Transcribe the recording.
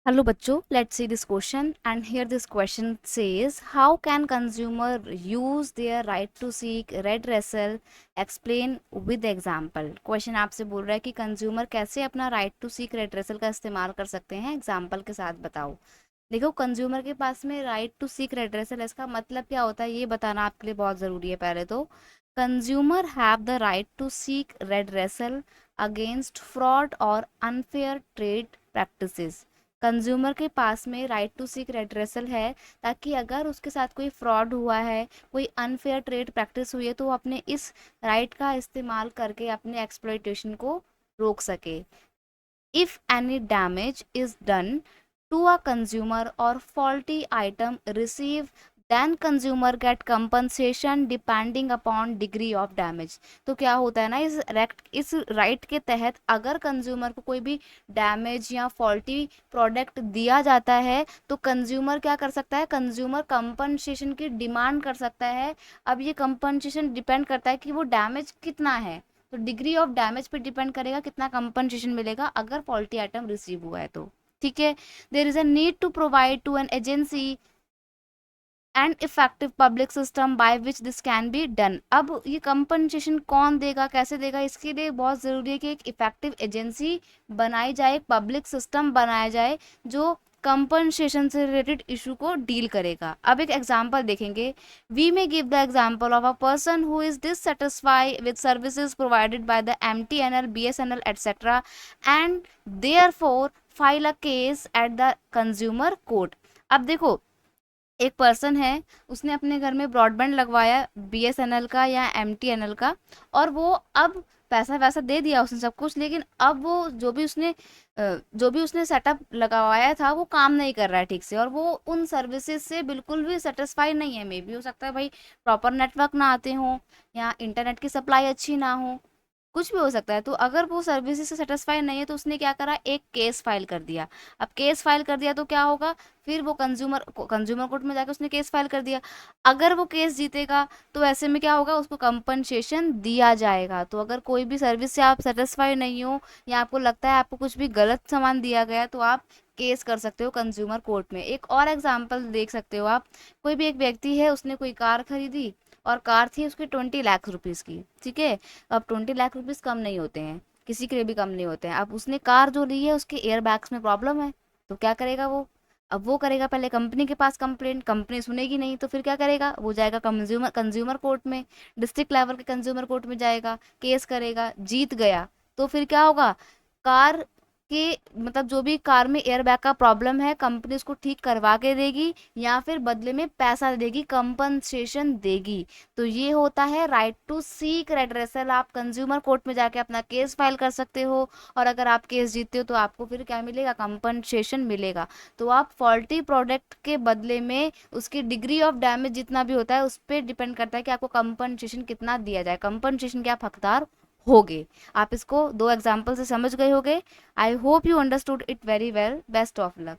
Hello bachcho, let's see this question. And here this question says, how can consumer use their right to seek redressal? Explain with example. Question आपसे बोल रहा है कि consumer कैसे अपना right to seek redressal का इस्तेमाल कर सकते हैं, एग्जाम्पल के साथ बताओ। देखो, कंज्यूमर के पास में राइट टू सीक रेड्रेसल, इसका मतलब क्या होता है ये बताना आपके लिए बहुत ज़रूरी है। पहले तो consumer have the right to seek redressal against fraud और अनफेयर ट्रेड प्रैक्टिसेस। कंज्यूमर के पास में राइट टू सीक रेड्रेसल है ताकि अगर उसके साथ कोई फ्रॉड हुआ है, कोई अनफेयर ट्रेड प्रैक्टिस हुई है, तो वो अपने इस राइट का इस्तेमाल करके अपने एक्सप्लॉइटेशन को रोक सके। If any damage is done to a consumer or faulty item receive, then consumer get compensation depending upon degree of damage। तो क्या होता है ना, इस राइट के तहत अगर कंज्यूमर को कोई भी डैमेज या फॉल्टी प्रोडक्ट दिया जाता है तो कंज्यूमर क्या कर सकता है, कंज्यूमर कंपनसेशन की डिमांड कर सकता है। अब ये कंपनसेशन डिपेंड करता है कि वो डैमेज कितना है, तो डिग्री ऑफ डैमेज पे डिपेंड करेगा कितना कंपनसेशन मिलेगा अगर फॉल्टी आइटम रिसीव हुआ है तो। ठीक है, there is a need to provide to an agency and effective public system by which this can be done. अब ये कंपनसेशन कौन देगा, कैसे देगा, इसके लिए बहुत ज़रूरी है कि एक इफेक्टिव एजेंसी बनाई जाए, एक पब्लिक सिस्टम बनाया जाए जो कंपनसेशन से रिलेटेड इशू को डील करेगा। अब एक एग्जांपल देखेंगे। We may give the example of a person who is dissatisfied with services provided by the MTNL, BSNL etcetera and therefore file a case at the consumer court. अब देखो, एक person है, उसने अपने घर में ब्रॉडबैंड लगवाया BSNL का या MTNL का, और वो अब पैसा वैसा दे दिया उसने सब कुछ, लेकिन अब वो जो भी उसने सेटअप लगवाया था वो काम नहीं कर रहा है ठीक से, और वो उन सर्विसेज से बिल्कुल भी सेटिस्फाई नहीं है। मे बी हो सकता है भाई प्रॉपर नेटवर्क ना आते हों या इंटरनेट की सप्लाई अच्छी ना हो, कुछ भी हो सकता है। तो अगर वो सर्विसेज से सेटिस्फाई नहीं है तो उसने क्या करा, एक केस फाइल कर दिया। अब केस फाइल कर दिया तो क्या होगा, फिर वो कंज्यूमर कोर्ट में जाकर उसने केस फाइल कर दिया। अगर वो केस जीतेगा तो ऐसे में क्या होगा, उसको कंपनसेशन दिया जाएगा। तो अगर कोई भी सर्विस से आप सेटिस्फाई नहीं हो या आपको लगता है आपको कुछ भी गलत सामान दिया गया तो आप केस कर सकते हो कंज्यूमर कोर्ट में। एक और एग्जाम्पल देख सकते हो आप। कोई भी एक व्यक्ति है, उसने कोई कार खरीदी और कार थी उसकी 20 लाख रुपीज़ की। ठीक है, अब 20 लाख रुपीज़ कम नहीं होते हैं, किसी के लिए भी कम नहीं होते हैं। अब उसने कार जो ली है उसके एयर बैग्स में प्रॉब्लम है, तो क्या करेगा वो, अब वो करेगा पहले कंपनी के पास कंप्लेंट, कंपनी सुनेगी नहीं तो फिर क्या करेगा, वो जाएगा कंज्यूमर कंज्यूमर कोर्ट में, डिस्ट्रिक्ट लेवल के कंज्यूमर कोर्ट में जाएगा, केस करेगा, जीत गया तो फिर क्या होगा, कार के मतलब जो भी कार में एयर बैग का प्रॉब्लम है कंपनी उसको ठीक करवा के देगी या फिर बदले में पैसा देगी, कंपनसेशन देगी। तो ये होता है राइट टू सीक रेड्रेसल। आप कंज्यूमर कोर्ट में जाके अपना केस फाइल कर सकते हो, और अगर आप केस जीतते हो तो आपको फिर क्या मिलेगा, कंपनसेशन मिलेगा। तो आप फॉल्टी प्रोडक्ट के बदले में उसकी डिग्री ऑफ डैमेज जितना भी होता है उस पर डिपेंड करता है कि आपको कंपनसेशन कितना दिया जाए, कंपनसेशन के आप हकदार होगे। आप इसको दो एग्जाम्पल से समझ गए होगे। I hope you understood it very well. Best of luck.